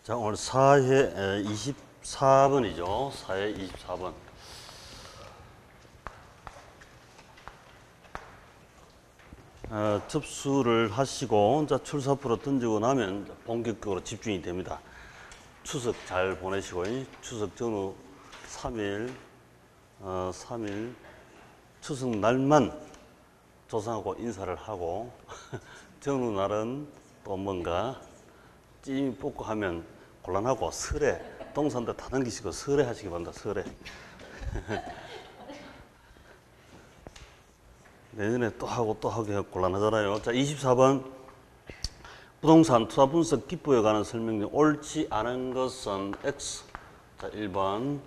자, 오늘 4회 24번이죠. 4회 24번. 접수를 하시고 출사표로 던지고 나면 본격적으로 집중이 됩니다. 추석 잘 보내시고 추석 전후 3일 추석 날만 조상하고 인사를 하고 전후 날은 또 뭔가 찜이 뽑고 하면 곤란하고 설에 동산들 다 당기시고 설에 하시기 바랍니다. 설에. 내년에 또 하고 곤란하잖아요. 자, 24번 부동산 투자 분석 기법에 관한 설명 중 옳지 않은 것은 X. 자, 1번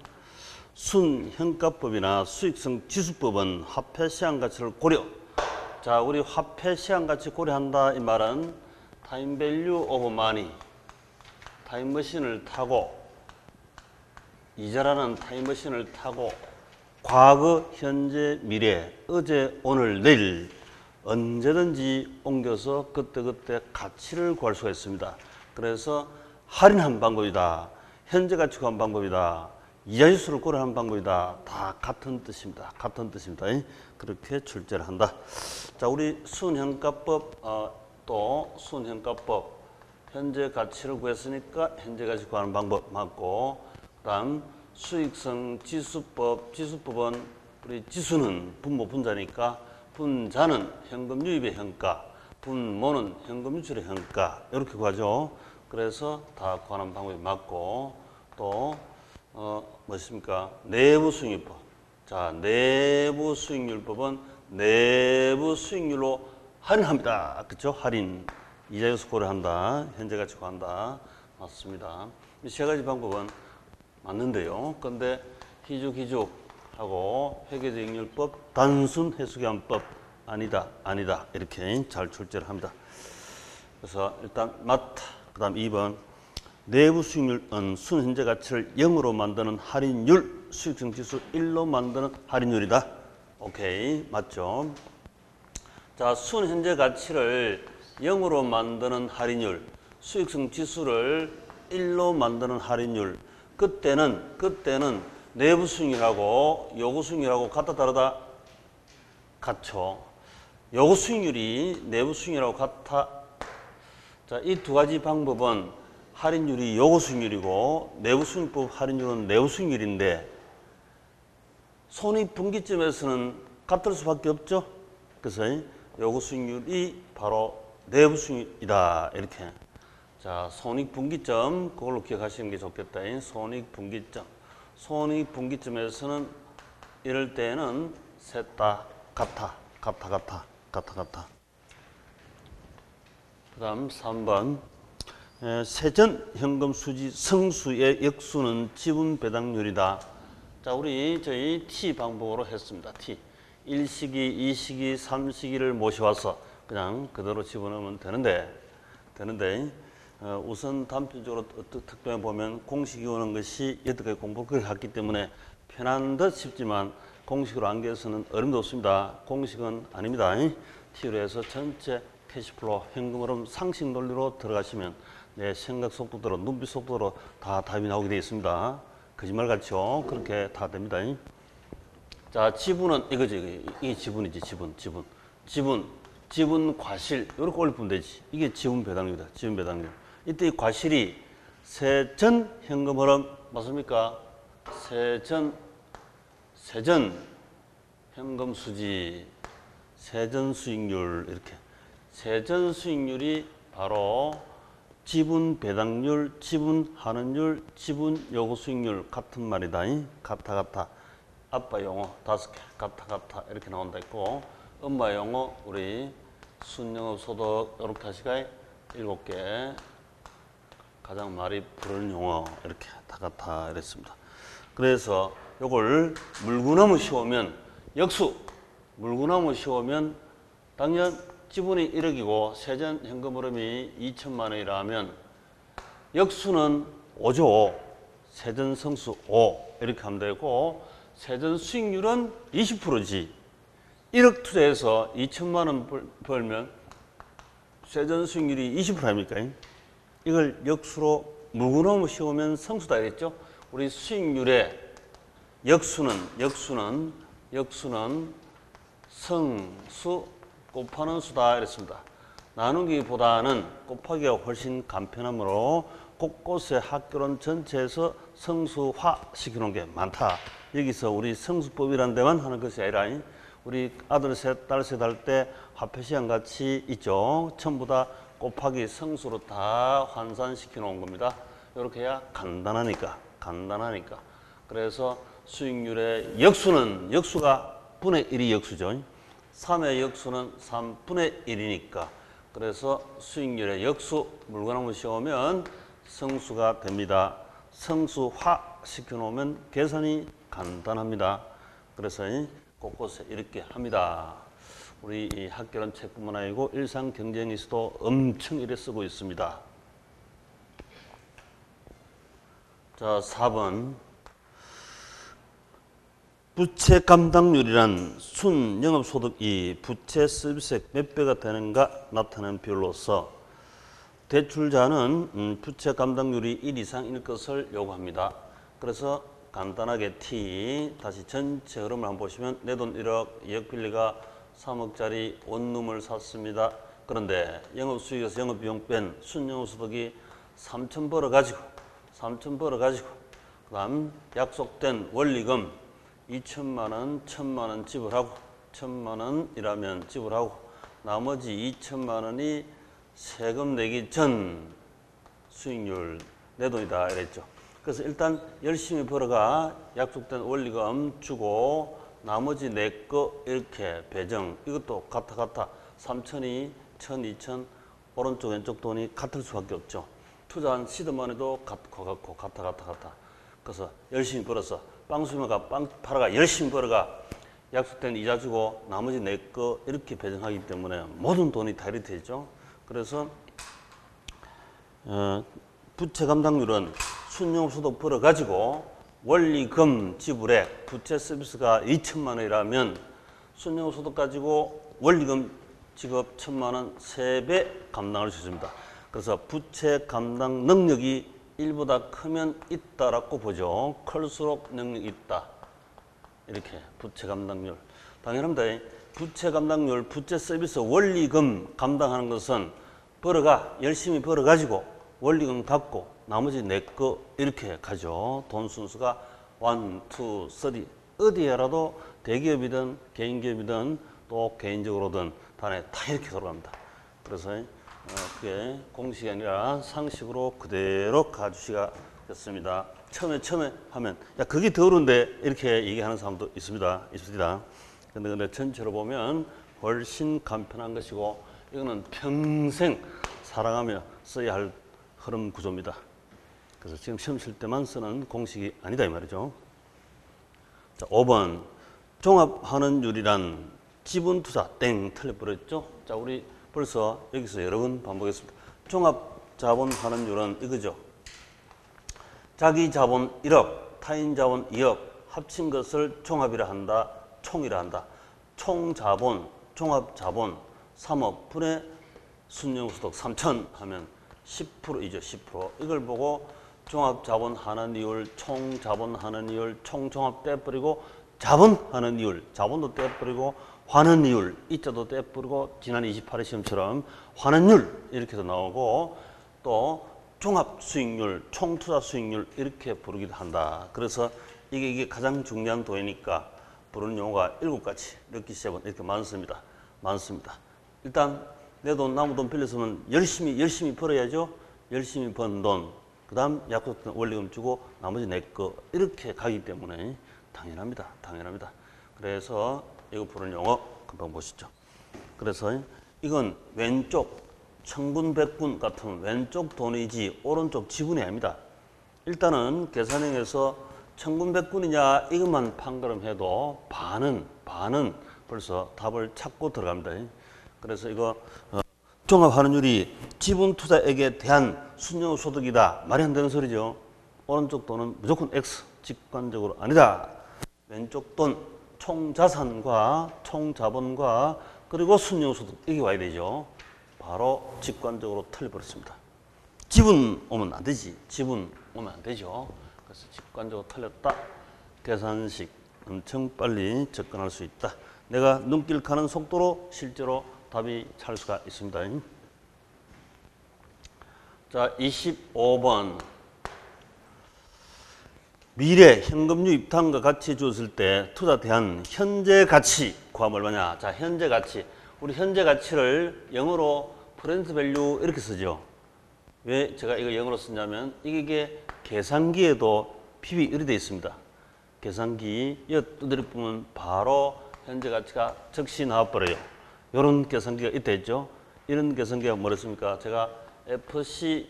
순현가법이나 수익성 지수법은 화폐 시장가치를 고려. 자, 우리 화폐 시장가치 고려한다 이 말은 타임밸류 오브 마니, 타임머신을 타고 이자라는 타임머신을 타고 과거, 현재, 미래, 어제, 오늘, 내일 언제든지 옮겨서 그때그때 가치를 구할 수가 있습니다. 그래서 할인한 방법이다, 현재 가치 구한 방법이다, 이자지수를 고려하는 방법이다. 다 같은 뜻입니다. 같은 뜻입니다. 그렇게 출제를 한다. 자, 우리 순현가법 또 순현가법 현재 가치를 구했으니까 현재 가치 구하는 방법 맞고, 그다음 수익성 지수법, 지수법은 우리 지수는 분모 분자니까 분자는 현금 유입의 현가, 분모는 현금 유출의 현가 이렇게 구하죠. 그래서 다 구하는 방법이 맞고, 또 뭐있습니까? 내부 수익률법. 자, 내부 수익률법은 내부 수익률로 할인합니다. 그렇죠? 할인. 이자율 고려한다. 현재 가치 구한다. 맞습니다. 이 세 가지 방법은 맞는데요. 근데 희죽하고 회계적익률법, 단순 해수계환법 아니다 이렇게 잘 출제를 합니다. 그래서 일단 맞다. 그다음 2번 내부 수익률은 순현재 가치를 0으로 만드는 할인율, 수익성 지수 1로 만드는 할인율이다. 오케이, 맞죠? 자, 순현재 가치를 0으로 만드는 할인율, 수익성 지수를 1로 만드는 할인율. 그때는 내부 수익률하고 요구 수익률하고 같다 다르다? 같죠. 요구 수익률이 내부 수익률하고 같아. 자, 이 두 가지 방법은 할인율이 요구 수익률이고 내부 수익률법 할인율은 내부 수익률인데 손익분기점에서는 같을 수밖에 없죠. 그래서 요구 수익률이 바로 내부 수익률이다. 이렇게. 자, 손익분기점 그걸로 기억하시는 게 좋겠다. 손익분기점. 손익분기점에서는 이럴 때는 셋 다 같아. 그 다음 3번 세전 현금 수지 성수의 역수는 지분 배당률이다. 자, 저희 T 방법으로 했습니다. T. 1시기, 2시기, 3시기를 모셔와서 그냥 그대로 집어넣으면 되는데 우선 단편적으로 특별히 보면 공식이 오는 것이 여태까지 공부를 했기 때문에 편한 듯 싶지만 공식으로 안겨서는 어림도 없습니다. 공식은 아닙니다. T로 해서 전체 캐시플로우, 현금 흐름 상식 논리로 들어가시면 내 생각 속도대로, 눈빛 속도로 다 답이 나오게 되어 있습니다. 거짓말 같죠? 그렇게 다 됩니다. 자, 지분은 이거죠. 이게 지분이지, 지분 과실 이렇게 올리면 되지. 이게 지분 배당률이다. 지분 배당률. 이때 이 과실이 세전 현금 흐름 맞습니까? 세전 현금 수지, 세전 수익률 이렇게. 세전 수익률이 바로 지분 배당률, 지분 환원율, 지분 요구 수익률 같은 말이다. 같아. 아빠 용어 5개, 같아 이렇게 나온다 있고, 엄마 용어 우리 순영업 소득 이렇게 하시가 7개, 가장 많이 부르는 용어 이렇게 다 같아 이랬습니다. 그래서 요걸 물구나무 씌우면 역수, 물구나무 씌우면 당연 지분이 1억이고 세전 현금 흐름이 2천만 원이라면 역수는 5죠. 세전 성수 5 이렇게 하면 되고, 세전 수익률은 20%지. 1억 투자해서 2천만 원 벌면 세전 수익률이 20% 아닙니까? 이걸 역수로 물구나무 씌우면 성수다 이랬죠. 우리 수익률의 역수는 성수 곱하는 수다 이랬습니다. 나누기보다는 곱하기가 훨씬 간편하므로 곳곳에 학교론 전체에서 성수화 시켜놓은 게 많다. 여기서 우리 성수법이라는 데만 하는 것이 아니라 우리 아들 셋, 딸 셋 할 때 화폐시간 같이 있죠. 전부 다 곱하기 성수로 다 환산시켜 놓은 겁니다. 이렇게 해야 간단하니까. 그래서 수익률의 역수가 분의 1이 역수죠. 3의 역수는 3분의 1이니까. 그래서 수익률의 역수 물구나무 씌우면 성수가 됩니다. 성수화 시켜놓으면 계산이 간단합니다. 그래서 곳곳에 이렇게 합니다. 우리 이 학교론 책뿐만 아니고 일상 경쟁에서도 엄청 이래 쓰고 있습니다. 자, 4번. 부채 감당률이란 순 영업소득이 부채 서비스액 몇 배가 되는가 나타내는 비율로서 대출자는 부채 감당률이 1 이상일 것을 요구합니다. 그래서 간단하게 T, 다시 전체 흐름을 한번 보시면 내 돈 1억, 2억 빌리가 3억짜리 원룸을 샀습니다. 그런데 영업수익에서 영업비용 뺀 순영업소득이 3천 벌어가지고 그 다음 약속된 원리금 2천만 원, 1천만 원 지불하고 1천만 원이라면 지불하고 나머지 2천만 원이 세금 내기 전 수익률 내 돈이다 이랬죠. 그래서 일단 열심히 벌어가 약속된 원리금 주고 나머지 내 거 이렇게 배정. 이것도 같아. 3천이 1천, 2천 오른쪽 왼쪽 돈이 같을 수밖에 없죠. 투자한 시드머니도 같고 같아. 그래서 열심히 벌어서 빵수명가 빵 팔아가 열심히 벌어가 약속된 이자 주고 나머지 내 거 이렇게 배정하기 때문에 모든 돈이 다 이렇게 되죠. 그래서 부채 감당률은 순영소득 벌어가지고 원리금 지불액 부채 서비스가 2천만 원이라면 순영소득 가지고 원리금 지급 1천만 원 3배 감당할 수 있습니다. 그래서 부채 감당 능력이 1보다 크면 있다라고 보죠. 클수록 능력이 있다. 이렇게 부채 감당률. 당연합니다. 부채 감당률, 부채 서비스 원리금 감당하는 것은 열심히 벌어가지고 원리금 갖고 나머지 내 거 이렇게 가죠. 돈 순수가 1, 2, 3 어디에라도 대기업이든 개인기업이든 또 개인적으로든 다 이렇게 돌아갑니다. 그래서 그게 공식이 아니라 상식으로 그대로 가주시가 됐습니다. 처음에 하면 야 그게 더 어려운데 이렇게 얘기하는 사람도 있습니다. 근데 전체로 보면 훨씬 간편한 것이고 이거는 평생 살아가며 써야 할 흐름 구조입니다. 그래서 지금 시험 칠 때만 쓰는 공식이 아니다 이 말이죠. 자, 5번 종합하는 율이란 지분투자 땡 틀려버렸죠. 자, 우리 벌써 여기서 여러 번 반복했습니다. 종합자본하는 율은 이거죠. 자기 자본 1억, 타인 자본 2억 합친 것을 종합이라 한다, 총이라 한다. 총자본, 종합자본 3억 분의 순영소득 3천 하면 10%이죠. 10%. 이걸 보고 종합자본 하는 이율, 총자본 하는 이율, 총종합 떼버리고 자본하는 이율, 자본도 떼버리고 환원 이율, 이자도 떼버리고 지난 28회 시험처럼 환원율 이렇게도 나오고 또 종합 수익률, 총투자 수익률 이렇게 부르기도 한다. 그래서 이게 가장 중요한 도니까 부르는 용어가 7가지, 럭키 세븐 이렇게 많습니다. 일단 내 돈, 남의 돈 빌렸으면 열심히 벌어야죠. 열심히 번 돈, 그 다음 약속된 원리금 주고 나머지 내 거 이렇게 가기 때문에 당연합니다. 그래서 이거 부르는 용어 금방 보시죠. 그래서 이건 왼쪽 천군100군 같은 왼쪽 돈이지 오른쪽 지분이 아닙니다. 일단은 계산형에서 천군100군이냐 이것만 판가름해도 반은 벌써 답을 찾고 들어갑니다. 그래서 이거 종합환원율이 지분투자액에 대한 순영소득이다. 말이 안 되는 소리죠. 오른쪽 돈은 무조건 X, 직관적으로 아니다. 왼쪽 돈 총자산과 총자본과 그리고 순영소득 이게 와야 되죠. 바로 직관적으로 틀려버렸습니다. 지분 오면 안 되지. 지분 오면 안 되죠. 그래서 직관적으로 틀렸다. 계산식 엄청 빨리 접근할 수 있다. 내가 눈길 가는 속도로 실제로 답이 찾을 수가 있습니다. 자, 25번. 미래 현금 유입 다음과 같이 주었을 때 투자 대한 현재 가치 구하면 얼마냐? 자, 현재 가치. 우리 현재 가치를 영어로 프레젠트 밸류 이렇게 쓰죠. 왜 제가 이거 영어로 쓰냐면 이게 계산기에도 PB 이렇게 되어 있습니다. 계산기 이 두드려 보면 바로 현재 가치가 즉시 나와버려요. 이런 계산기가 이때 있죠. 이런 계산기가 뭐랬습니까? 제가 FC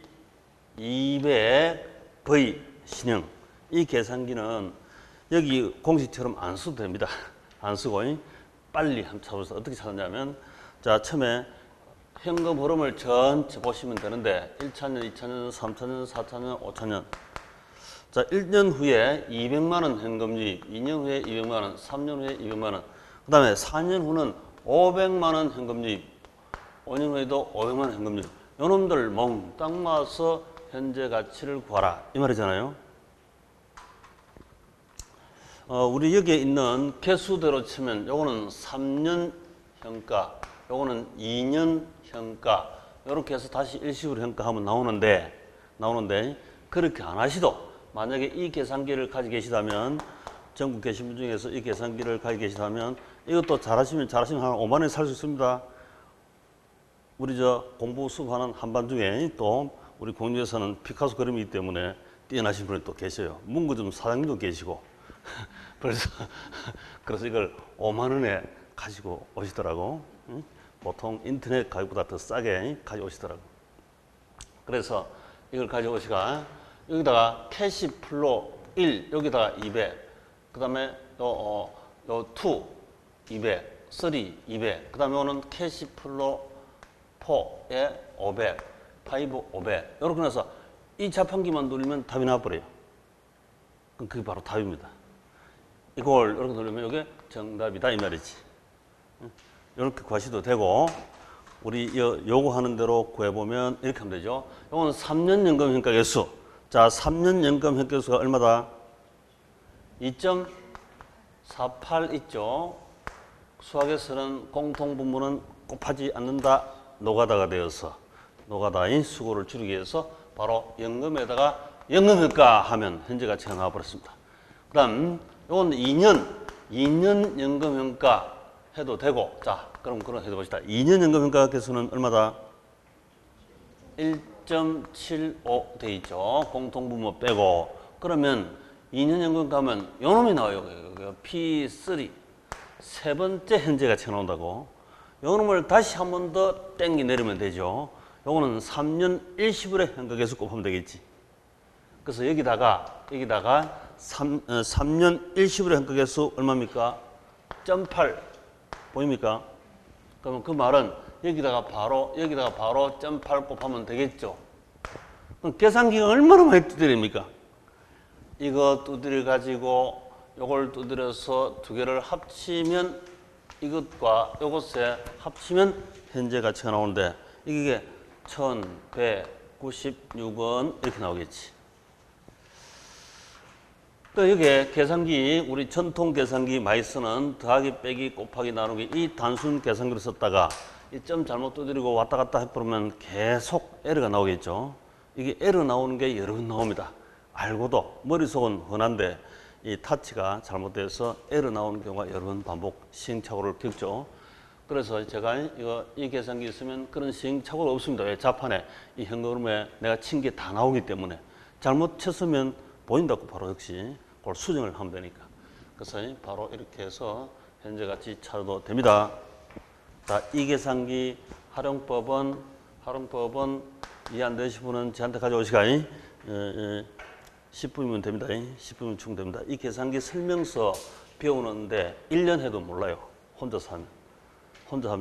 200V 신형 이 계산기는 여기 공식처럼 안 써도 됩니다. 안 쓰고 빨리 한번 찾아보세요. 어떻게 찾았냐면 자, 처음에 현금 흐름을 전체 보시면 되는데 1차년, 2차년, 3차년, 4차년, 5차년. 자, 1년 후에 200만 원 현금 유입, 2년 후에 200만 원, 3년 후에 200만 원. 그다음에 4년 후는 500만 원 현금 유입. 5년 후에도 500만 원 현금 유입. 요놈들 몽땅 모아서 현재 가치를 구하라. 이 말이잖아요. 우리 여기에 있는 개수대로 치면 요거는 3년 현가, 요거는 2년 현가. 요렇게 해서 다시 일시불 현가하면 나오는데 그렇게 안 하시도 만약에 이 계산기를 가지고 계시다면 전국 계신 분 중에서 이 계산기를 가지고 계시다면 이것도 잘하시면 한 5만 원에 살 수 있습니다. 우리 저 공부 수업하는 한반중에 또 우리 공유에서는 피카소 그림이기 때문에 뛰어나신 분이 또 계셔요. 문구점 사장님도 계시고 그래서 이걸 5만 원에 가지고 오시더라고. 보통 인터넷 가격보다 더 싸게 가져오시더라고. 그래서 이걸 가져오시가 여기다가 캐시 플로 1 여기다가 200 그 다음에 요 2 200 3 200 그 다음에 오는 캐시 플로 4에 500 5 500 이렇게 해서 이 자판기만 누르면 답이 나와버려요. 그럼 그게 바로 답입니다. 이걸 이렇게 누르면 이게 정답이다 이 말이지. 이렇게 구하셔도 되고 우리 요거 하는 대로 구해보면 이렇게 하면 되죠. 요거는 3년 연금 현가 개수. 자, 3년 연금 현가 개수가 얼마다? 2.48 있죠. 수학에서는 공통분모는 곱하지 않는다. 노가다가 되어서 노가다인 수고를 줄이기 위해서 바로 연금에다가 연금 현가 하면 현재 가치가 나와버렸습니다. 그 다음 요건 2년 연금 현가 해도 되고, 자, 그럼 그런 해도 봅시다. 2년 연금 현가 개수는 얼마다? 1.75 돼 있죠. 공통분모 빼고. 그러면 2년 연금 가면 요 놈이 나와요. P3. 세 번째 현재 가치가 나온다고. 요 놈을 다시 한 번 더 땡기 내리면 되죠. 요거는 3년 일시불의 현가 개수 곱하면 되겠지. 그래서 여기다가 3년 일시불의 현가 개수 얼마입니까? 0.8 보입니까? 그러면 그 말은 여기다가 바로 0.8 곱하면 되겠죠. 그럼 계산기가 얼마나 많이 두드립니까? 이거 두드려 가지고 요걸 두드려서 두 개를 합치면 이것과 요것에 합치면 현재 가치가 나오는데 이게 1196원 이렇게 나오겠지. 또 여기에 계산기, 우리 전통 계산기 많이 쓰는 더하기, 빼기, 곱하기, 나누기 이 단순 계산기를 썼다가 이 점 잘못 두드리고 왔다 갔다 해버리면 계속 에러가 나오겠죠. 이게 에러 나오는 게 여러 번 나옵니다. 알고도 머릿속은 훤한데 이 타치가 잘못돼서 에러 나오는 경우가 여러 번 반복 시행착오를 겪죠. 그래서 제가 이 계산기 있으면 그런 시행착오가 없습니다. 왜? 자판에 이 현금에 내가 친 게 다 나오기 때문에 잘못 쳤으면 보인다고 바로 역시 그걸 수정을 하면 되니까. 그래서 바로 이렇게 해서 현재 가치 찾아도 됩니다. 자, 이 계산기 활용법은 이해 안 되신 분은 저한테 가져오시가 10분이면 됩니다. 10분이면 충분됩니다. 이 계산기 설명서 배우는데 1년 해도 몰라요. 혼자 하면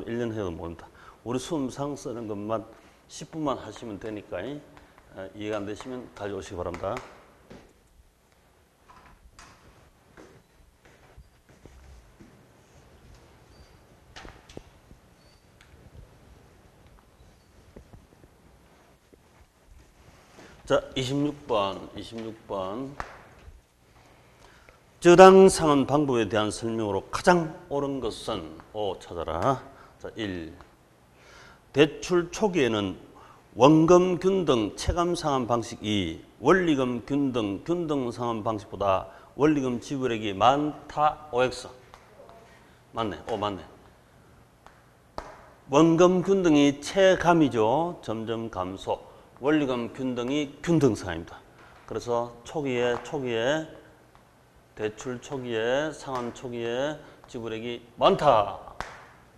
1년 해도 모릅니다. 우리 수험상 쓰는 것만 10분만 하시면 되니까 이해가 안 되시면 가져오시기 바랍니다. 자, 26번. 저당 상환 방법에 대한 설명으로 가장 옳은 것은 찾아라. 자, 1. 대출 초기에는 원금 균등 체감 상환 방식 2. 원리금 균등 상환 방식보다 원리금 지불액이 많다. OX. 맞네. 맞네. 원금 균등이 체감이죠. 점점 감소. 원리금 균등이 균등 상환입니다. 그래서 초기에 대출 초기에 상환 초기에 지불액이 많다.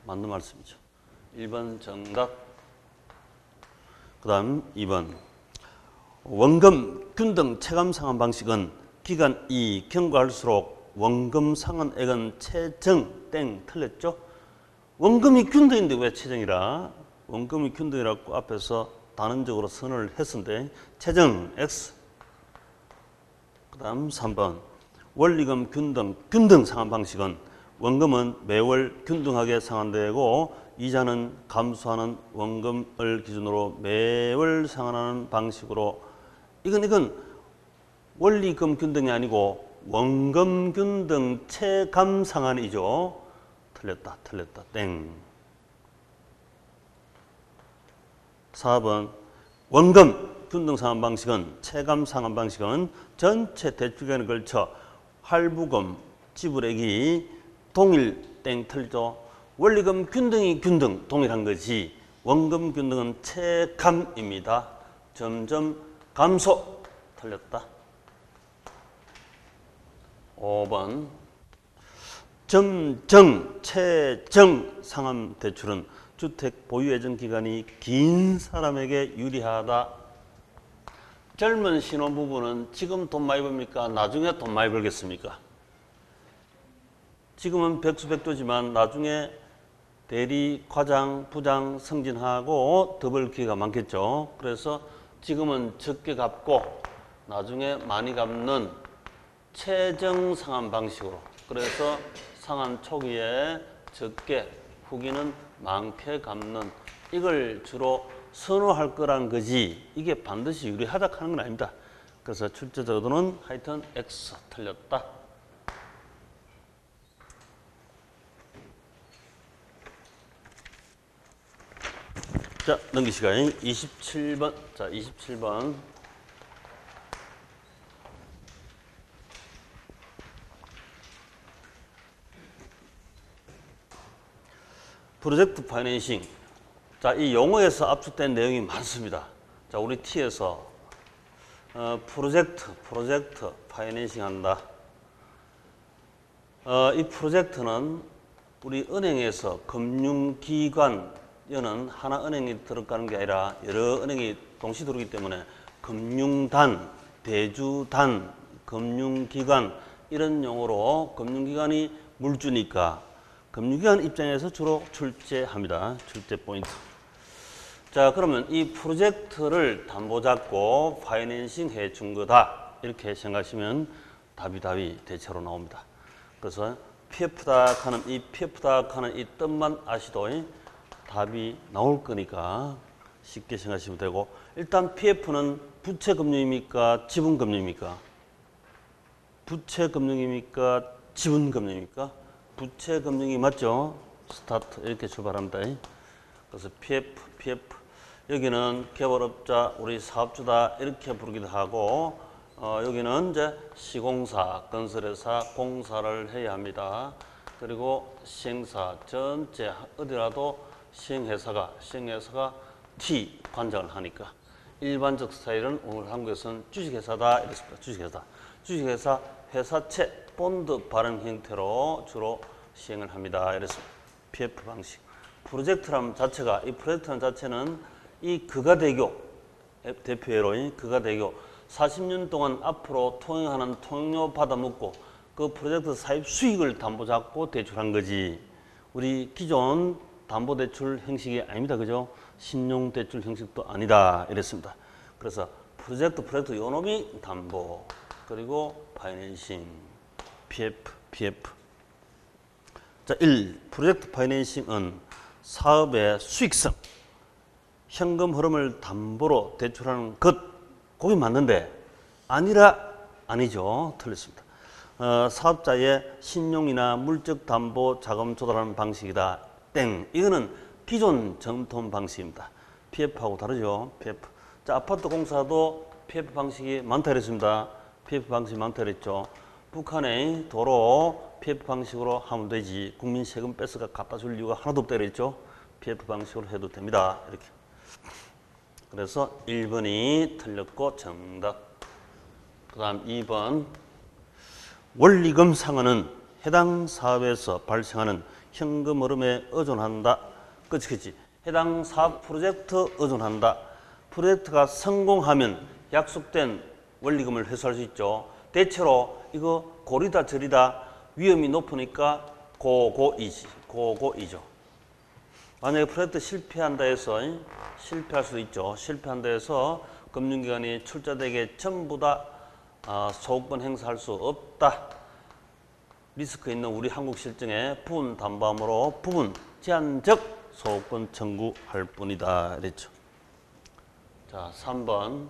맞는 말씀이죠. 1번 정답. 그 다음 2번. 원금 균등 체감 상환 방식은 기간이 경과할수록 원금 상환액은 체정 땡 틀렸죠? 원금이 균등인데 왜 체정이라? 원금이 균등이라고 앞에서 단언적으로 선언을 했었는데 체정 X. 그 다음 3번. 원리금 균등 상환 방식은 원금은 매월 균등하게 상환되고 이자는 감소하는 원금을 기준으로 매월 상환하는 방식으로 이건 원리금 균등이 아니고 원금 균등 체감 상환이죠. 틀렸다. 땡. 4번. 원금 균등 상환 방식은 체감 상환 방식은 전체 대출 기간에 걸쳐 할부금 지불액이 동일 땡 틀죠. 원리금 균등이 동일한 거지. 원금 균등은 체감입니다. 점점 감소. 틀렸다. 5번. 체정 상환 대출은 주택 보유 예정 기간이 긴 사람에게 유리하다. 젊은 신혼부부는 지금 돈 많이 벌니까 나중에 돈 많이 벌겠습니까? 지금은 백수백조지만 나중에 대리, 과장, 부장 승진하고 더 벌 기회가 많겠죠. 그래서 지금은 적게 갚고 나중에 많이 갚는 체정 상환 방식으로. 그래서 상환 초기에 적게, 후기는 많게 갚는 이걸 주로 선호할 거란 거지 이게 반드시 유리하다 하는 건 아닙니다. 그래서 출제자 의도는 하여튼 X 틀렸다. 자, 넘기시간 27번. 자, 27번. 프로젝트 파이낸싱. 자, 이 용어에서 압축된 내용이 많습니다. 자, 우리 T에서 프로젝트 파이낸싱 한다. 이 프로젝트는 우리 은행에서 금융기관 여는 하나 은행이 들어가는 게 아니라 여러 은행이 동시 들어오기 때문에 금융단, 대주단, 금융기관 이런 용어로 금융기관이 물주니까 금융기관 입장에서 주로 출제합니다. 출제 포인트. 자, 그러면 이 프로젝트를 담보 잡고 파이낸싱 해준 거다. 이렇게 생각하시면 답이 대체로 나옵니다. 그래서 PF닥 하는 이 뜻만 아시도 답이 나올 거니까 쉽게 생각하시면 되고, 일단 PF는 부채금융입니까? 지분금융입니까? 부채금융입니까? 지분금융입니까? 부채금융이 맞죠? 스타트 이렇게 출발합니다. 그래서 PF 여기는 개발업자, 우리 사업주다 이렇게 부르기도 하고, 여기는 이제 시공사, 건설회사, 공사를 해야 합니다. 그리고 시행사 전체 어디라도 시행회사가 T 관장을 하니까 일반적 스타일은 오늘 한국에서는 주식회사다 이랬습니다. 주식회사 회사채 본드 발행 형태로 주로 시행을 합니다. 이랬습니다. PF 방식. 프로젝트라는 자체가 이 프로젝트라는 자체는 이 그가대교 대표회로 그가대교 40년 동안 앞으로 통행하는 통행료 받아 먹고 그 프로젝트 사입 수익을 담보 잡고 대출한 거지. 우리 기존 담보대출 형식이 아닙니다. 그죠? 신용대출 형식도 아니다. 이랬습니다. 그래서 프로젝트 요놈이 담보, 그리고 파이낸싱, PF. 자, 1. 프로젝트 파이낸싱은 사업의 수익성, 현금 흐름을 담보로 대출하는 것, 그게 맞는데 아니라 아니죠. 틀렸습니다. 사업자의 신용이나 물적 담보 자금 조달하는 방식이다. 땡. 이거는 기존 정통 방식입니다. PF하고 다르죠. PF. 자, 아파트 공사도 PF 방식이 많다 그랬습니다. PF 방식이 많다 그랬죠. 북한의 도로 PF 방식으로 하면 되지. 국민 세금 뺏어가 갖다 줄 이유가 하나도 없다 그랬죠. PF 방식으로 해도 됩니다. 이렇게. 그래서 1번이 틀렸고 정답. 그 다음 2번. 원리금 상환은 해당 사업에서 발생하는 현금 흐름에 의존한다. 그치. 해당 사업 프로젝트 의존한다. 프로젝트가 성공하면 약속된 원리금을 회수할 수 있죠. 대체로 이거 고리다 저리다 위험이 높으니까 고고이죠. 만약에 프로젝트 실패한다 해서 실패할 수도 있죠. 실패한다 해서 금융기관이 출자되게 전부 다 소유권 행사할 수 없다. 리스크 있는 우리 한국 실정에 부분 담보함으로 부분 제한적 소유권 청구할 뿐이다. 그랬죠. 자, 3번.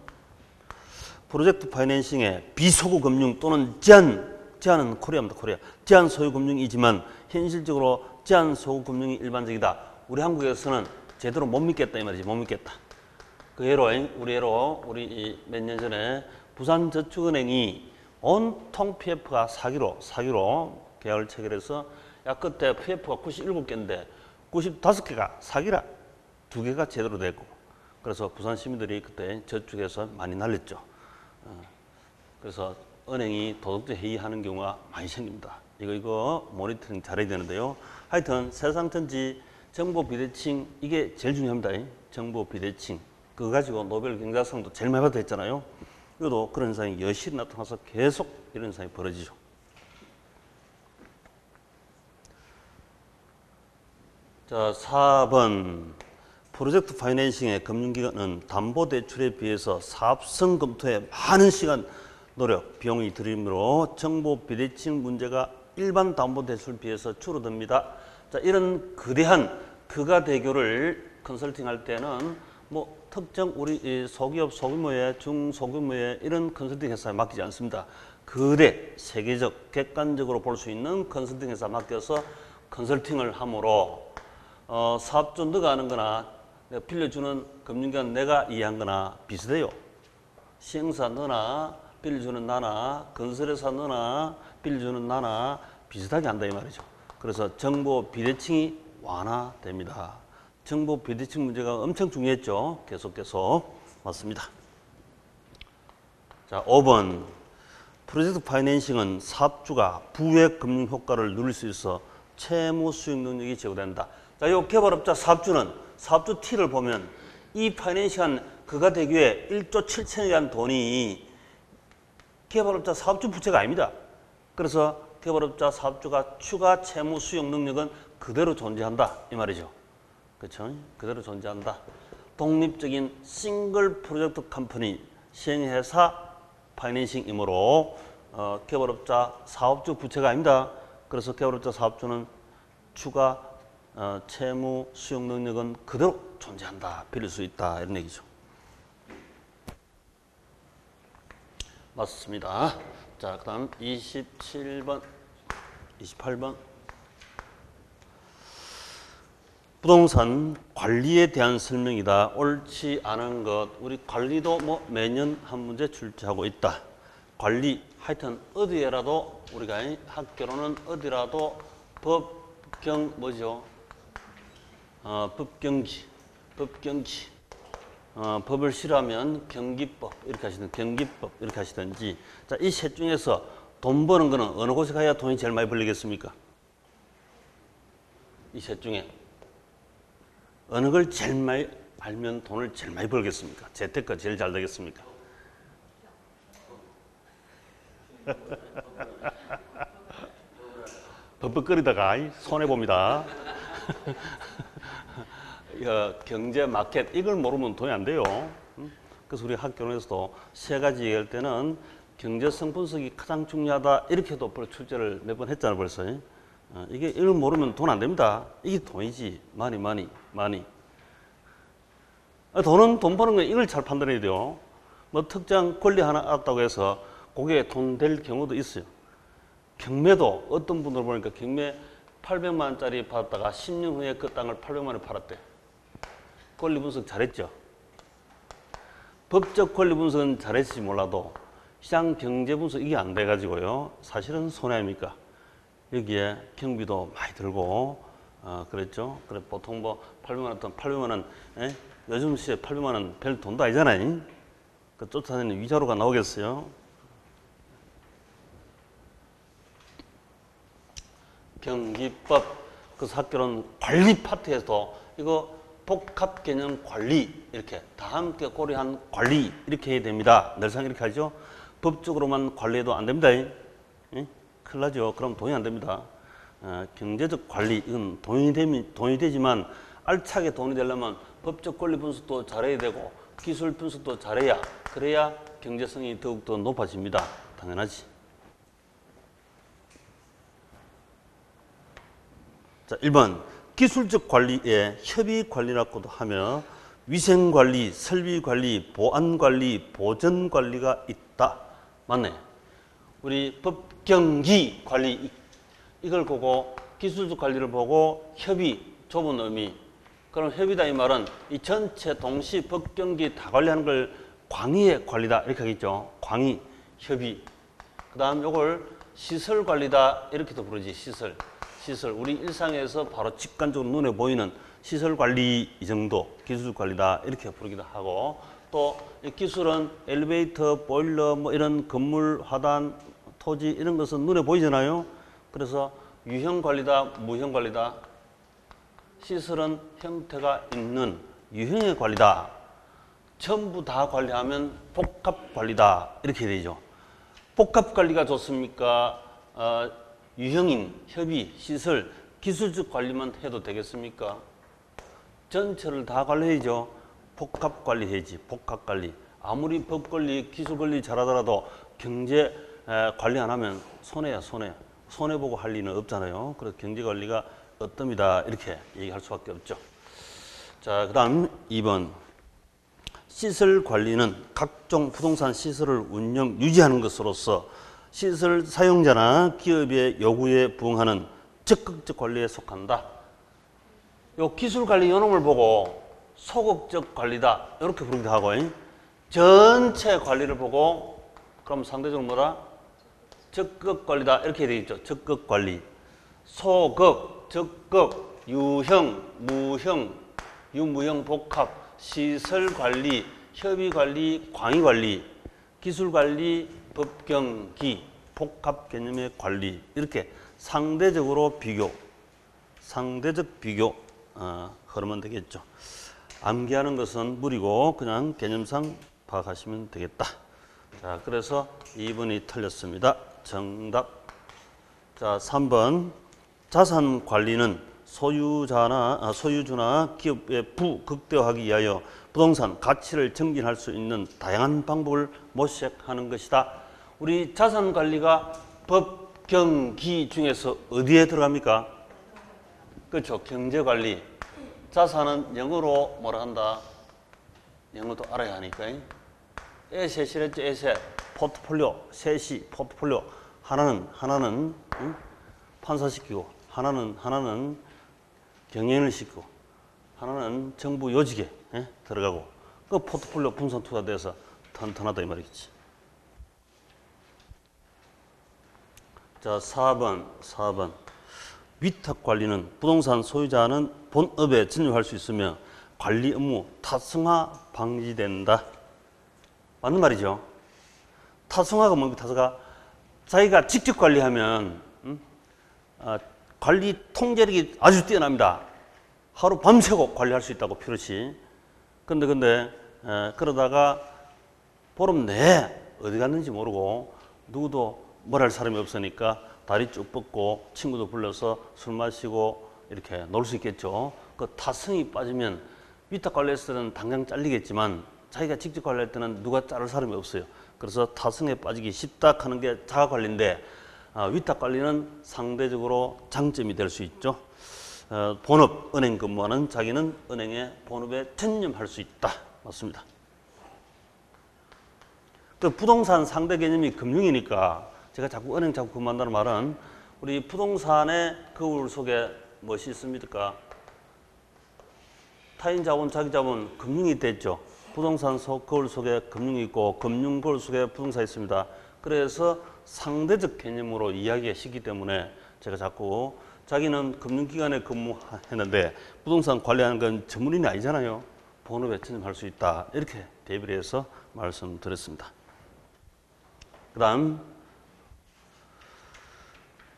프로젝트 파이낸싱의 비소구 금융 또는 제한은 코리아입니다. 코리아. 제한 소유 금융이지만 현실적으로 제한 소유 금융이 일반적이다. 우리 한국에서는 제대로 못 믿겠다 이 말이지. 못 믿겠다. 그 예로 우리 몇 년 전에 부산저축은행이 온통 PF가 사기로 계약을 체결해서 야 그때 PF가 97개인데 95개가 사기라. 2개가 제대로 되고 그래서 부산 시민들이 그때 저축해서 많이 날렸죠. 그래서 은행이 도덕적 해이하는 경우가 많이 생깁니다. 이거 모니터링 잘해야 되는데요. 하여튼 세상 전지 정보 비대칭 이게 제일 중요합니다. 정보 비대칭. 그거 가지고 노벨 경제학상도 제일 많이 받았잖아요. 이것도 그런 현상이 여실히 나타나서 계속 이런 현상이 벌어지죠. 자, 4번. 프로젝트 파이낸싱의 금융기관은 담보대출에 비해서 사업성 검토에 많은 시간, 노력, 비용이 들이므로 정보 비대칭 문제가 일반 담보대출에 비해서 줄어듭니다. 자, 이런 거대한 그가대교를 컨설팅할 때는 뭐 특정 우리 소기업 소규모의 중소규모의 이런 컨설팅 회사에 맡기지 않습니다. 거대 세계적 객관적으로 볼 수 있는 컨설팅 회사에 맡겨서 컨설팅을 함으로 사업주 너가 하는 거나 내가 빌려주는 금융기관 내가 이해한 거나 비슷해요. 시행사 너나 빌려주는 나나 건설회사 너나 빌려주는 나나 비슷하게 한다 이 말이죠. 그래서 정보 비대칭이 완화됩니다. 정보 비대칭 문제가 엄청 중요했죠. 계속 맞습니다. 자, 5번. 프로젝트 파이낸싱은 사업주가 부의 금융 효과를 누릴 수 있어 채무 수익 능력이 제고된다. 자, 이 개발업자 사업주는 사업주 T를 보면 이 파이낸싱한 그가대교에 1조 7천억에 대한 돈이 개발업자 사업주 부채가 아닙니다. 그래서 개발업자 사업주가 추가 채무 수용 능력은 그대로 존재한다 이 말이죠. 그렇죠? 그대로 존재한다. 독립적인 싱글 프로젝트 컴퍼니 시행회사 파이낸싱이므로 개발업자 사업주 부채가 아닙니다. 그래서 개발업자 사업주는 추가 채무 수용 능력은 그대로 존재한다. 빌릴 수 있다. 이런 얘기죠. 맞습니다. 자, 그 다음 27번, 28번. 부동산 관리에 대한 설명이다. 옳지 않은 것. 우리 관리도 뭐 매년 한 문제 출제하고 있다. 관리, 하여튼 어디에라도 우리가 학교로는 어디라도 법경기. 법을 싫어하면 경기법 이렇게 하시든 경기법 이렇게 하시든지. 자, 이 셋 중에서 돈 버는 거는 어느 곳에 가야 돈이 제일 많이 벌리겠습니까? 이 셋 중에 어느 걸 제일 많이 알면 돈을 제일 많이 벌겠습니까? 재테크가 제일 잘 되겠습니까? 버벅거리다가 손해봅니다. 경제 마켓 이걸 모르면 돈이 안 돼요. 그래서 우리 학교에서도 세 가지 얘기할 때는 경제성 분석이 가장 중요하다 이렇게도 출제를 몇 번 했잖아요 벌써. 이게 이걸 모르면 돈 안 됩니다. 이게 돈이지. 많이. 돈은 돈 버는 거 이걸 잘 판단해야 돼요. 뭐 특정 권리 하나 얻었다고 해서 고객에 돈 될 경우도 있어요. 경매도 어떤 분들 보니까 경매 800만 원짜리 받았다가 10년 후에 그 땅을 800만 원에 팔았대. 권리 분석 잘했죠. 법적 권리 분석은 잘했을지 몰라도 시장 경제 분석 이게 안 돼가지고요. 사실은 손해 아닙니까? 여기에 경비도 많이 들고 그랬죠. 그래 보통 뭐 800만 원 돈 800만 원 요즘 시에 800만 원 별 돈도 아니잖아요. 그 쫓아내는 위자료가 나오겠어요. 경기법 그 학교는 관리 파트에서 이거 복합 개념 관리 이렇게 다 함께 고려한 관리 이렇게 해야 됩니다. 늘상 이렇게 하죠. 법적으로만 관리해도 안 됩니다. 예? 큰일 나죠. 그럼 돈이 안 됩니다. 경제적 관리 이건 돈이 되지만 알차게 돈이 되려면 법적 권리 분석도 잘해야 되고 기술 분석도 잘해야 그래야 경제성이 더욱더 높아집니다. 당연하지. 자, 1번 기술적 관리에 협의 관리라고도 하며 위생 관리, 설비 관리, 보안 관리, 보전 관리가 있다. 맞네. 우리 법경기 관리 이걸 보고 기술적 관리를 보고 협의 좁은 의미. 그럼 협의다 이 말은 이 전체 동시 법경기 다 관리하는 걸 광의의 관리다 이렇게 하겠죠. 광의, 협의. 그다음 요걸 시설 관리다 이렇게도 부르지. 시설. 우리 일상에서 바로 직관적으로 눈에 보이는 시설 관리 이 정도 기술 관리다 이렇게 부르기도 하고 또 기술은 엘리베이터, 보일러 뭐 이런 건물, 화단, 토지 이런 것은 눈에 보이잖아요. 그래서 유형 관리다, 무형 관리다. 시설은 형태가 있는 유형의 관리다. 전부 다 관리하면 복합 관리다 이렇게 되죠. 복합 관리가 좋습니까? 유형인, 협의, 시설, 기술적 관리만 해도 되겠습니까? 전체를 다 관리해야죠. 복합 관리해야지. 복합 관리. 아무리 법 관리, 기술 관리 잘하더라도 경제 관리 안 하면 손해야 손해. 손해보고 할 리는 없잖아요. 그래서 경제 관리가 어떻습니다. 이렇게 얘기할 수밖에 없죠. 자, 그 다음 2번. 시설 관리는 각종 부동산 시설을 운영, 유지하는 것으로서 시설 사용자나 기업의 요구에 부응하는 적극적 관리에 속한다. 요 기술 관리 요놈을 보고 소극적 관리다 이렇게 부르기도 하고 전체 관리를 보고 그럼 상대적으로 뭐라? 적극 관리다 이렇게 되겠죠. 적극 관리. 소극, 적극, 유형, 무형, 유무형 복합, 시설 관리, 협의 관리, 광의 관리, 기술 관리, 법경기, 복합 개념의 관리 이렇게 상대적으로 비교, 상대적 비교 흐르면 되겠죠. 암기하는 것은 무리고 그냥 개념상 파악하시면 되겠다. 자, 그래서 2번이 틀렸습니다. 정답. 자, 3번 자산 관리는 소유주나 기업의 부극대화하기 위하여 부동산 가치를 증진할 수 있는 다양한 방법을 모색하는 것이다. 우리 자산 관리가 법, 경, 기 중에서 어디에 들어갑니까? 그렇죠. 경제 관리. 자산은 영어로 뭐라 한다? 영어도 알아야 하니까. 에셋이랬죠. 에셋. 포트폴리오. 셋이 포트폴리오. 하나는 판사시키고 하나는 경영을 시키고 하나는 정부 요직에 들어가고 그 포트폴리오 분산 투자돼서 튼튼하다 이 말이겠지. 자, 4번. 위탁 관리는 부동산 소유자는 본업에 전념할 수 있으며 관리 업무 타성화 방지된다. 맞는 말이죠. 타성화가 뭡니까? 타성화. 자기가 직접 관리하면 관리 통제력이 아주 뛰어납니다. 하루 밤새고 관리할 수 있다고 필요시. 근데 그러다가 보름 내에 어디 갔는지 모르고 누구도 뭘 할 사람이 없으니까 다리 쭉 뻗고 친구도 불러서 술 마시고 이렇게 놀 수 있겠죠. 그 타성이 빠지면 위탁 관리했을 때는 당장 잘리겠지만 자기가 직접 관리할 때는 누가 자를 사람이 없어요. 그래서 타성에 빠지기 쉽다 하는 게 자가 관리인데 위탁 관리는 상대적으로 장점이 될 수 있죠. 본업, 은행 근무하는 자기는 은행의 본업에 전념할 수 있다. 맞습니다. 또 부동산 상대 개념이 금융이니까 제가 자꾸 은행 자꾸 그만다는 말은 우리 부동산의 거울 속에 무엇이 있습니까? 타인 자본, 자기 자본, 금융이 됐죠. 부동산 거울 속에 금융이 있고 금융 거울 속에 부동산이 있습니다. 그래서 상대적 개념으로 이야기가 쉽기 때문에 제가 자꾸 자기는 금융기관에 근무했는데 부동산 관리하는 건 전문인이 아니잖아요. 본업에 전념할 수 있다. 이렇게 대비를 해서 말씀드렸습니다. 그 다음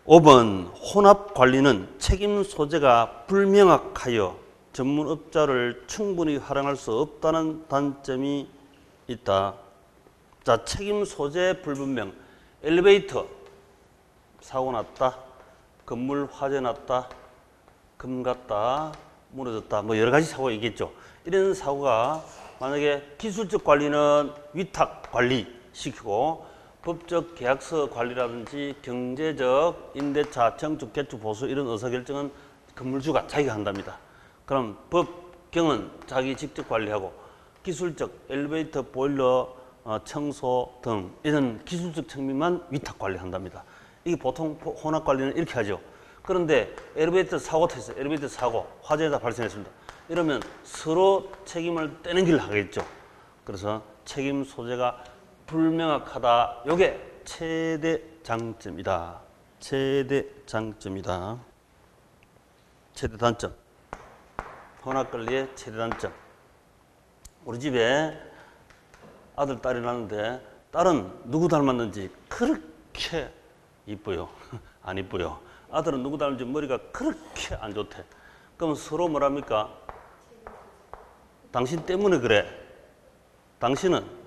5번 혼합관리는 책임 소재가 불명확하여 전문업자를 충분히 활용할 수 없다는 단점이 있다. 자, 책임 소재 불분명. 엘리베이터 사고 났다. 건물 화재 났다. 금 갔다. 무너졌다. 뭐 여러 가지 사고가 있겠죠. 이런 사고가 만약에 기술적 관리는 위탁 관리 시키고 법적 계약서 관리라든지 경제적 임대차, 정축, 개축, 보수 이런 의사결정은 건물주가 자기가 한답니다. 그럼 법경은 자기 직접 관리하고 기술적 엘리베이터, 보일러, 청소 등 이런 기술적 측면만 위탁 관리한답니다. 이게 보통 혼합 관리는 이렇게 하죠. 그런데 엘리베이터 사고 터졌어요. 엘리베이터 사고, 화재가 발생했습니다. 이러면 서로 책임을 떼는 길을 하겠죠. 그래서 책임 소재가 불명확하다. 이게 최대 장점이다. 최대 장점이다. 최대 단점. 혼합관리의 최대 단점. 우리 집에 아들, 딸이 낳는데 딸은 누구 닮았는지 그렇게 이뻐요. 안 이뻐요. 아들은 누구 닮은지 머리가 그렇게 안 좋대. 그럼 서로 뭐랍니까? 당신 때문에 그래. 당신은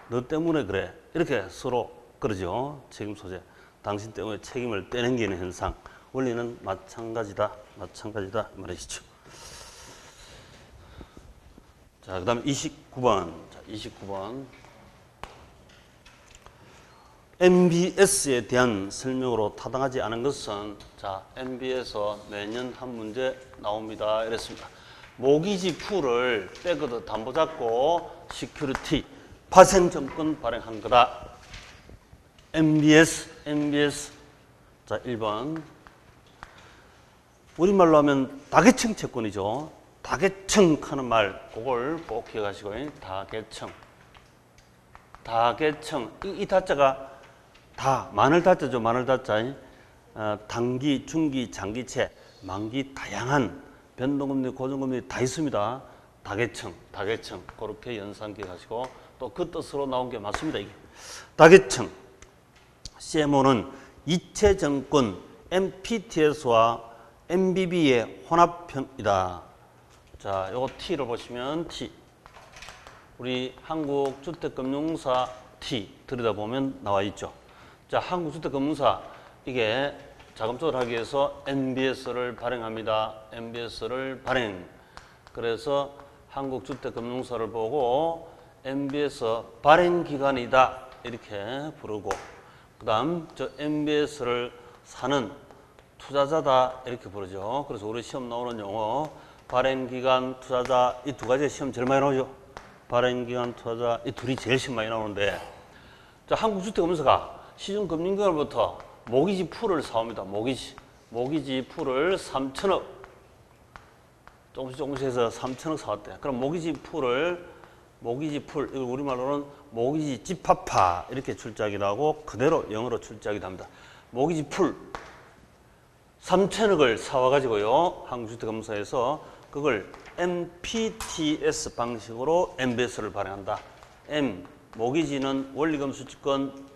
너 때문에 그래. 이렇게 서로 그러죠. 책임 소재. 당신 때문에 책임을 떼넘기는 현상. 원리는 마찬가지다. 마찬가지다. 말이시죠. 자, 그 다음에 29번. 자, 29번. MBS에 대한 설명으로 타당하지 않은 것은, 자, MB에서 매년 한 문제 나옵니다. 이랬습니다. 모기지 풀을 백어드 담보 잡고 시큐리티 파생증권 발행한 거다. MBS. 자, 1번. 우리말로 하면 다계층 채권이죠. 다계층 하는 말, 그걸 꼭 기억하시고, 다계층. 이 다자가 다, 마늘 다자죠, 마늘 다자. 단기, 중기, 장기채, 만기, 다양한 변동금리, 고정금리 다 있습니다. 다계층. 그렇게 연상 기억하시고, 또 그 뜻으로 나온 게 맞습니다, 이게. 다계층. CMO는 이체증권 MPTS와 MBB의 혼합형이다. 자, 요거 T를 보시면 T. 우리 한국주택금융사 T 들여다보면 나와 있죠. 자, 한국주택금융사 이게 자금 조달하기 위해서 MBS를 발행합니다. MBS를 발행. 그래서 한국주택금융사를 보고 MBS 발행기관이다 이렇게 부르고, 그 다음 저 MBS를 사는 투자자다 이렇게 부르죠. 그래서 우리 시험 나오는 용어 발행기관, 투자자 이 두 가지 시험 제일 많이 나오죠. 발행기관, 투자자 이 둘이 제일 시험 많이 나오는데, 자, 한국주택금융사가 시중금융기관으로부터 모기지 풀을 사옵니다. 모기지 풀을 3천억 조금씩 해서 3천억 사왔대. 그럼 모기지 풀, 이걸 우리말로는 모기지 집합화 이렇게 출제하기도 하고 그대로 영어로 출제하기도 합니다. 모기지 풀 3천억을 사와가지고요. 한국주택금융사에서 그걸 MPTS 방식으로 MBS를 발행한다. M, 모기지는 원리금수취권,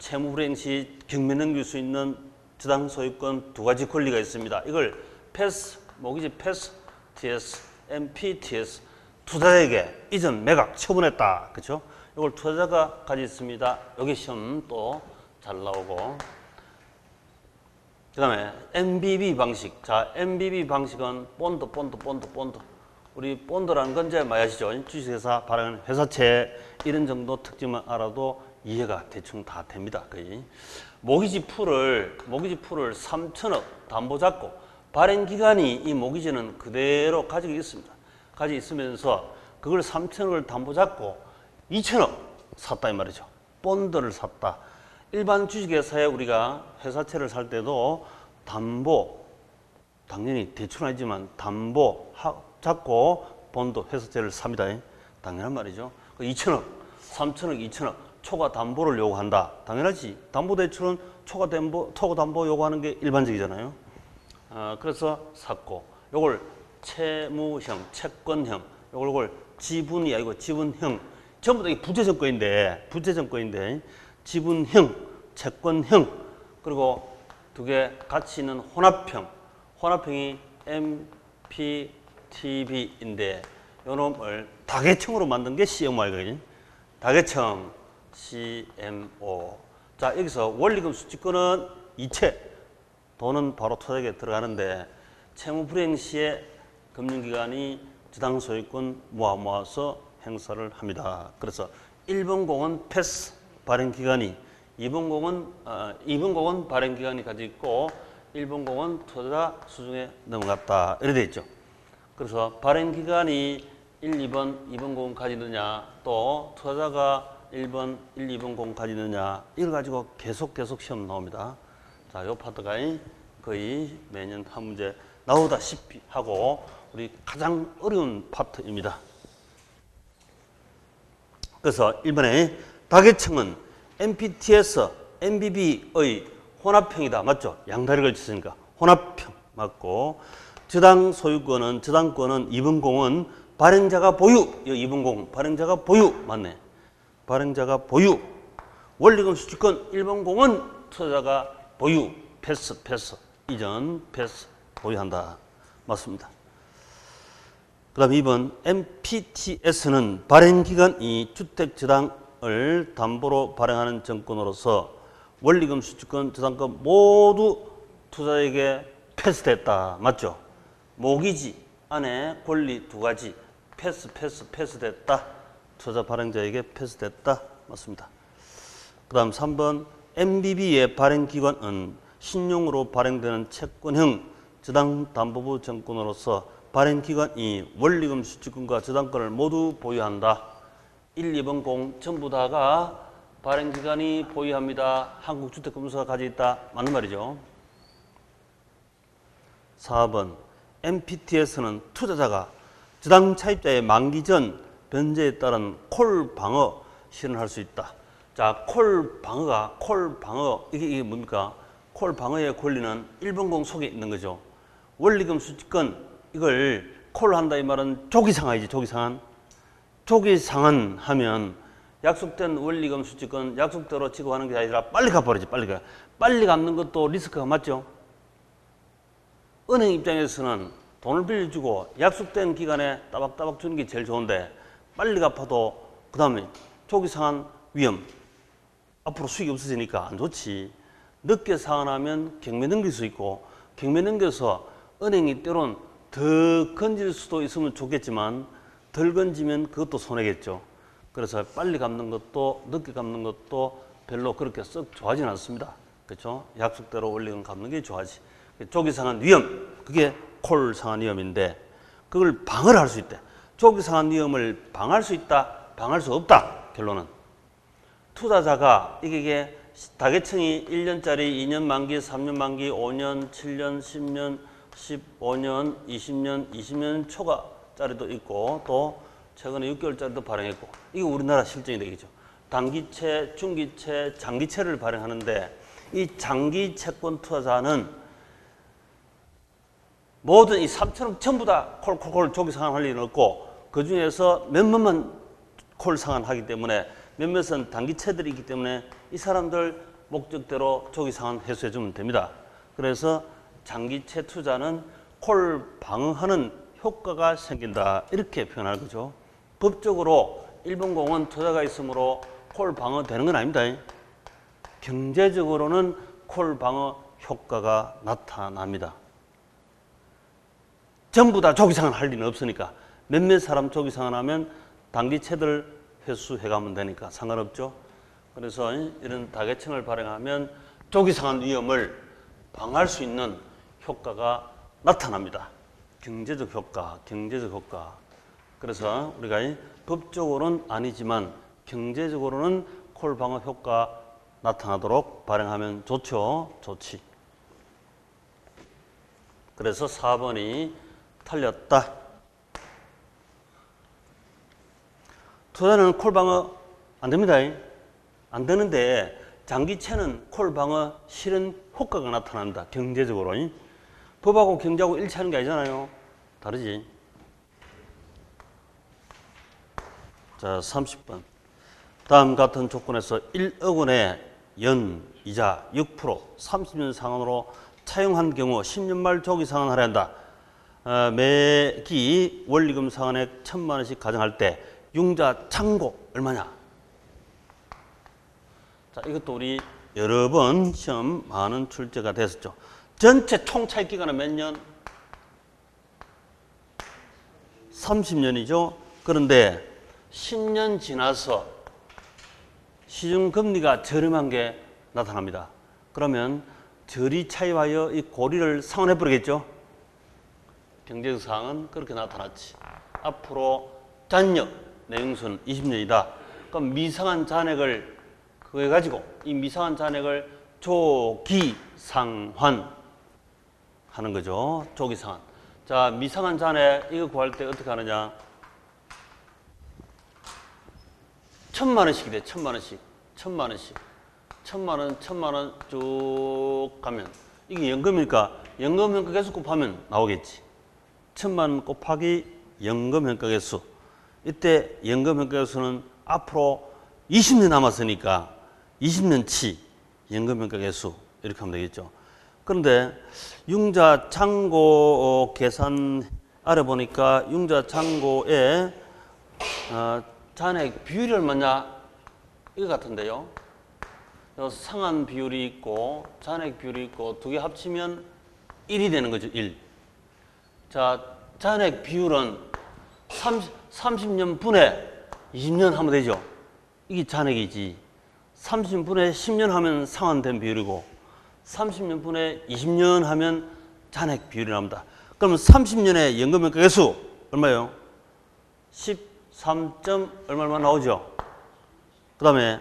채무불이행 시 경매 넘길 수 있는 저당 소유권 두 가지 권리가 있습니다. 이걸 패스, 모기지 패스, TS, MPTS 투자자에게 이전 매각 처분했다. 그렇죠? 이걸 투자자가 가지고 있습니다. 여기 시험 또 잘 나오고. 그 다음에 MBB 방식. 자, MBB 방식은 본드. 우리 본드라는 건 이제 많이 아시죠? 주식회사 발행하는 회사채 이런 정도 특징만 알아도 이해가 대충 다 됩니다. 거의. 모기지 풀을 3천억 담보 잡고 발행기관이 이 모기지는 그대로 가지고 있습니다. 가지고 있으면서 그걸 3천억을 담보 잡고 2천억 샀다 이 말이죠. 본드를 샀다. 일반 주식회사에 우리가 회사채를 살 때도 담보, 당연히 대출은 아니지만 담보 잡고 본드 회사채를 삽니다. 당연한 말이죠. 2천억, 3천억, 2천억 초과 담보를 요구한다. 당연하지. 담보대출은 초과 담보 요구하는 게 일반적이잖아요. 그래서 샀고, 요걸 채무형, 채권형, 요걸 지분이 아니고 지분형, 전부 다 이게 부채증권인데, 지분형, 채권형, 그리고 두 개 같이 있는 혼합형이 MPTB인데, 요놈을 다계층으로 만든 게 CMO이거든요. 다계층, CMO. 자, 여기서 원리금 수취권은 이체, 돈은 바로 투자액에 들어가는데, 채무 불이행 시에 금융기관이 지당 소유권 모아서 행사를 합니다. 그래서 1번 공은 패스 발행기관이, 2번 공은 발행기관이 가지고 있고 1번 공은 투자자 수중에 넘어갔다. 이렇게 되어 있죠. 그래서 발행기관이 1, 2번, 2번 공 가지느냐, 또 투자자가 1번, 1, 2번 공 가지느냐, 이걸 가지고 계속 시험 나옵니다. 자, 요 파트가 거의 매년 한 문제 나오다시피 하고 우리 가장 어려운 파트입니다. 그래서 1번에 다계층은 MPTS, MBB의 혼합형이다. 맞죠? 양다리 걸쳤으니까 혼합형 맞고, 저당권은 2번 공은 발행자가 보유. 2번 공 발행자가 보유 맞네. 발행자가 보유. 원리금 수취권 1번 공은 투자자가 보유. 패스 이전 패스 보유한다. 맞습니다. 그 다음 2번 MPTS는 발행기관이 주택저당을 담보로 발행하는 증권으로서 원리금, 수취권, 저당권 모두 투자에게 패스됐다. 맞죠? 모기지 안에 권리 두 가지 패스됐다. 투자 발행자에게 패스됐다. 맞습니다. 그 다음 3번 MBB의 발행기관은 신용으로 발행되는 채권형 저당담보부 증권으로서 발행기관이 원리금, 수취권과 저당권을 모두 보유한다. 1, 2번 공 전부 다가 발행기관이 보유합니다. 한국주택금융사가 가지고 있다. 맞는 말이죠. 4번 MPTS는 투자자가 저당 차입자의 만기 전 변제에 따른 콜 방어 실현할 수 있다. 자, 콜 방어 이게 뭡니까? 콜 방어의 권리는 1번 공 속에 있는 거죠. 원리금, 수취권 이걸 콜한다 이 말은 조기상환이지. 조기상환 하면 약속된 원리금, 수취권 약속대로 지급하는 게 아니라 빨리 갚아버리지. 빨리 갚는 것도 리스크가 맞죠. 은행 입장에서는 돈을 빌려주고 약속된 기간에 따박따박 주는 게 제일 좋은데, 빨리 갚아도 그 다음에 조기상환 위험, 앞으로 수익이 없어지니까 안 좋지. 늦게 상환하면 경매 넘길 수 있고, 경매 넘겨서 은행이 때론 더 건질 수도 있으면 좋겠지만 덜 건지면 그것도 손해겠죠. 그래서 빨리 갚는 것도 늦게 갚는 것도 별로 그렇게 썩 좋아하지는 않습니다. 그렇죠? 약속대로 원리금 갚는 게 좋아하지. 조기상환 위험, 그게 콜 상환 위험인데, 그걸 방어를 할 수 있대. 조기상환 위험을 방어할 수 있다, 방어할 수 없다. 결론은 투자자가 이게 다계층이 1년짜리, 2년 만기, 3년 만기, 5년, 7년, 10년, 15년, 20년 초과짜리도 있고, 또 최근에 6개월짜리도 발행했고, 이게 우리나라 실정이 되겠죠. 단기채, 중기채, 장기채를 발행하는데, 이 장기 채권 투자자는 모든 이 3천억 전부 다 콜 조기 상환할 일은 없고, 그 중에서 몇몇만 콜 상환하기 때문에, 몇몇은 단기채들이 있기 때문에 이 사람들 목적대로 조기 상환 해소해 주면 됩니다. 그래서 장기채 투자는 콜 방어하는 효과가 생긴다. 이렇게 표현할 거죠. 법적으로 1번 공은 투자가 있으므로 콜 방어되는 건 아닙니다. 경제적으로는 콜 방어 효과가 나타납니다. 전부 다 조기상환 할 일은 없으니까, 몇몇 사람 조기상환 하면 단기채들 회수해 가면 되니까 상관없죠. 그래서 이런 다계층을 발행하면 조기상환 위험을 방어할 수 있는 효과가 나타납니다. 경제적 효과. 그래서 우리가 법적으로는 아니지만 경제적으로는 콜 방어 효과 나타나도록 발행하면 좋죠. 좋지. 그래서 4번이 틀렸다. 투자는 콜 방어 안 됩니다. 안 되는데 장기채는 콜 방어 실현 효과가 나타난다. 경제적으로. 법하고 경제하고 일치하는 게 아니잖아요. 다르지. 자, 30번. 다음 같은 조건에서 1억 원의 연 이자 6% 30년 상환으로 차용한 경우 10년 말 조기 상환하려 한다. 매기 원리금 상환액 1,000만 원씩 가정할 때 융자 잔고 얼마냐? 자, 이것도 우리 여러 번 시험 많은 출제가 됐었죠. 전체 총 차익 기간은 몇 년? 30년이죠. 그런데 10년 지나서 시중금리가 저렴한 게 나타납니다. 그러면 저리 차입하여 이 고리를 상환해버리겠죠. 경제적 사항은 그렇게 나타났지. 앞으로 잔역 내용수는 20년이다. 그럼 미상한 잔액을 그거 해가지고 이 미상한 잔액을 조기 상환 하는 거죠. 조기 상환. 자, 미상한 잔액 이거 구할 때 어떻게 하느냐? 1,000만 원씩이 돼. 1,000만 원씩. 1,000만 원씩. 1,000만 원, 1,000만 원 쭉 가면 이게 연금이니까 연금 현가 개수 곱하면 나오겠지. 1,000만 원 곱하기 연금 현가 개수. 이때 연금 현가 개수는 앞으로 20년 남았으니까 20년치 연금 현가 개수 이렇게 하면 되겠죠. 그런데 융자 잔고 계산 알아보니까 융자 잔고에 잔액 비율이 얼마냐? 이거 같은데요. 상환 비율이 있고 잔액 비율이 있고 두 개 합치면 1이 되는 거죠. 1. 자, 잔액 비율은 30년 분의 20년 하면 되죠. 이게 잔액이지. 30년 분의 10년 하면 상환된 비율이고 30년 분의 20년 하면 잔액 비율이 나옵니다. 그럼 30년의 연금효과 개수 얼마예요? 13점 얼마 나오죠. 그 다음에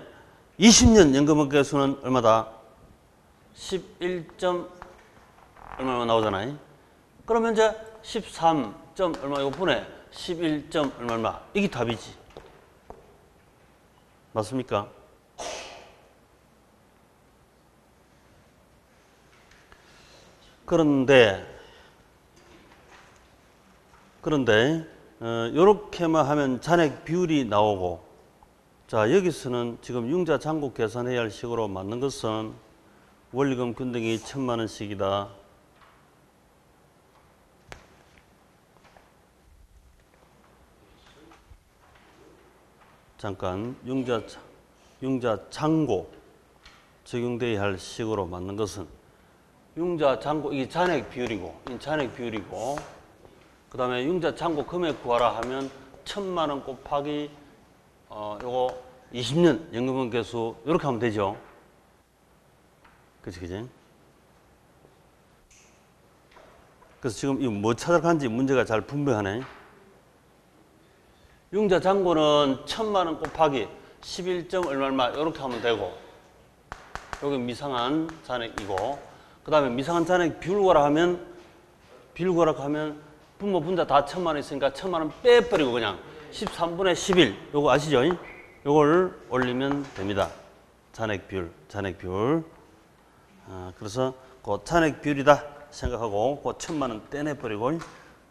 20년 연금효과 개수는 얼마다? 11점 얼마 나오잖아요. 그러면 이제 13점 얼마 이거 분해 11점 얼마 이게 답이지. 맞습니까? 그런데 요렇게만 하면 잔액 비율이 나오고, 자, 여기서는 지금 융자 잔고 계산해야 할 식으로 맞는 것은 원리금 균등이 1,000만 원씩이다. 잠깐, 융자 잔고 적용돼야 할 식으로 맞는 것은 융자 잔고 이게 잔액 비율이고, 그 다음에 융자 잔고 금액 구하라 하면 1,000만 원 곱하기 요거 20년 연금은 개수 이렇게 하면 되죠. 그치? 그래서 지금 이 뭐 찾아간지 문제가 잘 분명하네. 융자 잔고는 1,000만 원 곱하기 11점 얼마 이렇게 하면 되고, 여기 미상한 잔액이고, 그 다음에 미상한 잔액 비율 구하라 하면 분모 분자 다 1,000만 원 있으니까 1,000만 원 빼버리고 그냥 13분의 11 요거 아시죠? 요걸 올리면 됩니다. 잔액 비율. 그래서 그 잔액 비율이다 생각하고 그 1,000만 원 떼내버리고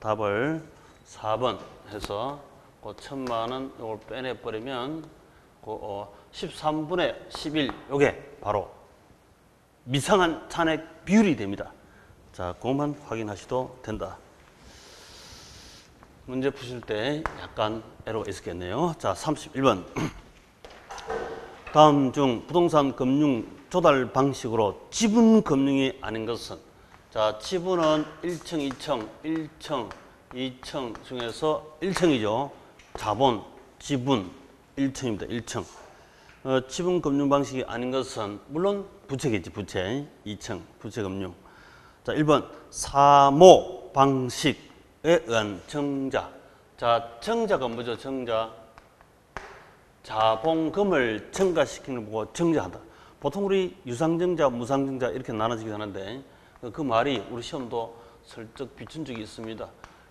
답을 4번 해서 그 1,000만 원 요걸 빼내버리면 그 13분의 11 요게 바로 미상한 잔액 비율이 됩니다. 자, 그것만 확인하셔도 된다. 문제 푸실 때 약간 에러가 있었겠네요. 자, 31번. 다음 중 부동산 금융 조달 방식으로 지분 금융이 아닌 것은, 자, 지분은 1층, 2층 중에서 1층이죠. 자본, 지분 1층입니다. 1층. 지분 금융 방식이 아닌 것은 물론 부채겠지. 부채. 2층 부채 금융. 자, 1번 사모 방식에 의한 정자. 자, 정자가 뭐죠? 정자. 자본금을 증가시키는 걸 보고 정자하다. 보통 우리 유상증자, 무상증자 이렇게 나눠지긴 하는데 그 말이 우리 시험도 슬쩍 비춘 적이 있습니다.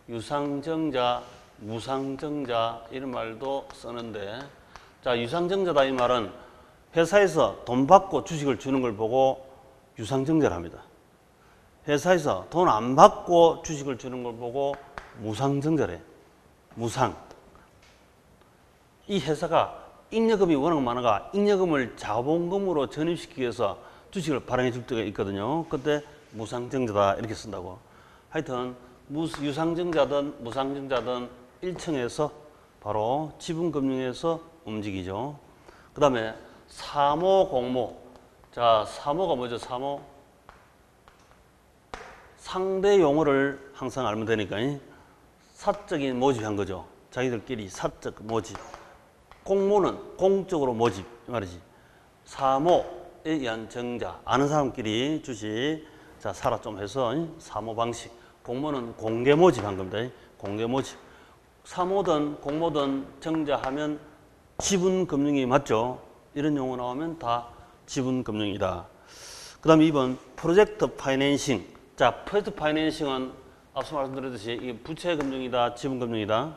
유상증자, 무상증자 이런 말도 쓰는데 자, 유상증자다 이 말은 회사에서 돈 받고 주식을 주는 걸 보고 유상증자를 합니다. 회사에서 돈 안 받고 주식을 주는 걸 보고 무상증자래. 무상. 이 회사가 잉여금이 워낙 많아가 잉여금을 자본금으로 전입시키기 위해서 주식을 발행해 줄 때가 있거든요. 그때 무상증자다 이렇게 쓴다고. 하여튼 유상증자든 무상증자든 1층에서 바로 지분금융에서 움직이죠. 그 다음에 사모, 공모. 자, 사모가 뭐죠? 사모. 상대 용어를 항상 알면 되니까 사적인 모집한 거죠. 자기들끼리 사적 모집. 공모는 공적으로 모집 말이지. 사모에 의한 정자. 아는 사람끼리 주식. 자, 살아 좀 해서 사모 방식. 공모는 공개 모집한 겁니다. 공개 모집. 사모든 공모든 정자하면 지분금융이 맞죠? 이런 용어 나오면 다 지분금융이다. 그 다음에 2번 프로젝트 파이낸싱. 자, 프로젝트 파이낸싱은 앞서 말씀드렸듯이 이게 부채 금융이다, 지분 금융이다.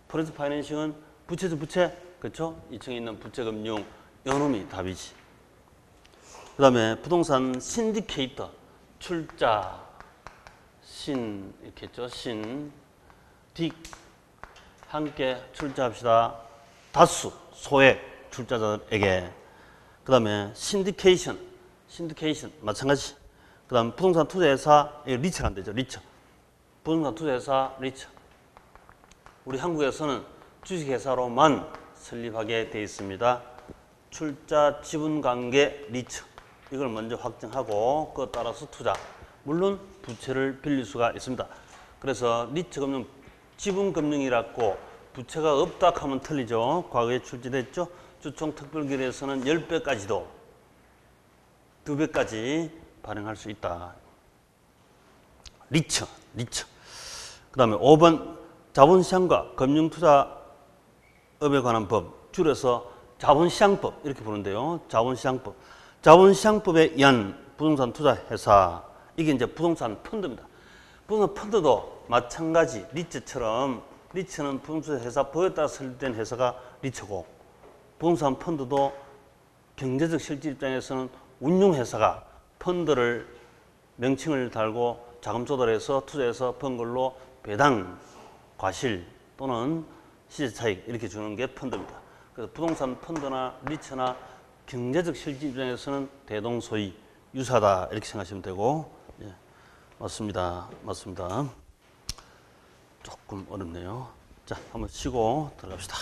프로젝트 파이낸싱은 부채죠, 부채. 그렇죠? 2층에 있는 부채 금융, 요놈이 답이지. 그 다음에 부동산 신디케이터, 출자, 신, 이렇게 했죠. 신, 딕, 함께 출자합시다. 다수, 소액, 출자자들에게. 그 다음에 신디케이션, 마찬가지. 그 다음 부동산 투자회사, 리처가 안 되죠. 리처. 부동산 투자회사, 리처. 우리 한국에서는 주식회사로만 설립하게 되어 있습니다. 출자 지분관계 리처. 이걸 먼저 확정하고 그에 따라서 투자. 물론 부채를 빌릴 수가 있습니다. 그래서 리처 금융, 지분금융이라고 부채가 없다 하면 틀리죠. 과거에 출제됐죠. 주총특별기일에서는 10배까지도 2배까지 발행할 수 있다. 리처. 그 다음에 5번 자본시장과 금융투자업에 관한 법, 줄여서 자본시장법 이렇게 부르는데요. 자본시장법. 자본시장법에 의한 부동산 투자회사, 이게 이제 부동산 펀드입니다. 부동산 펀드도 마찬가지 리처처럼 리처는 부동산 회사법에 따라 설립된 회사가 리처고 부동산 펀드도 경제적 실질 입장에서는 운용회사가 펀드를 명칭을 달고 자금 조달해서 투자해서 번 걸로 배당, 과실 또는 시세 차익 이렇게 주는 게 펀드입니다. 그래서 부동산 펀드나 리처나 경제적 실질 입장에서는 대동소이 유사다 이렇게 생각하시면 되고 예, 맞습니다. 조금 어렵네요. 자, 한번 쉬고 들어갑시다.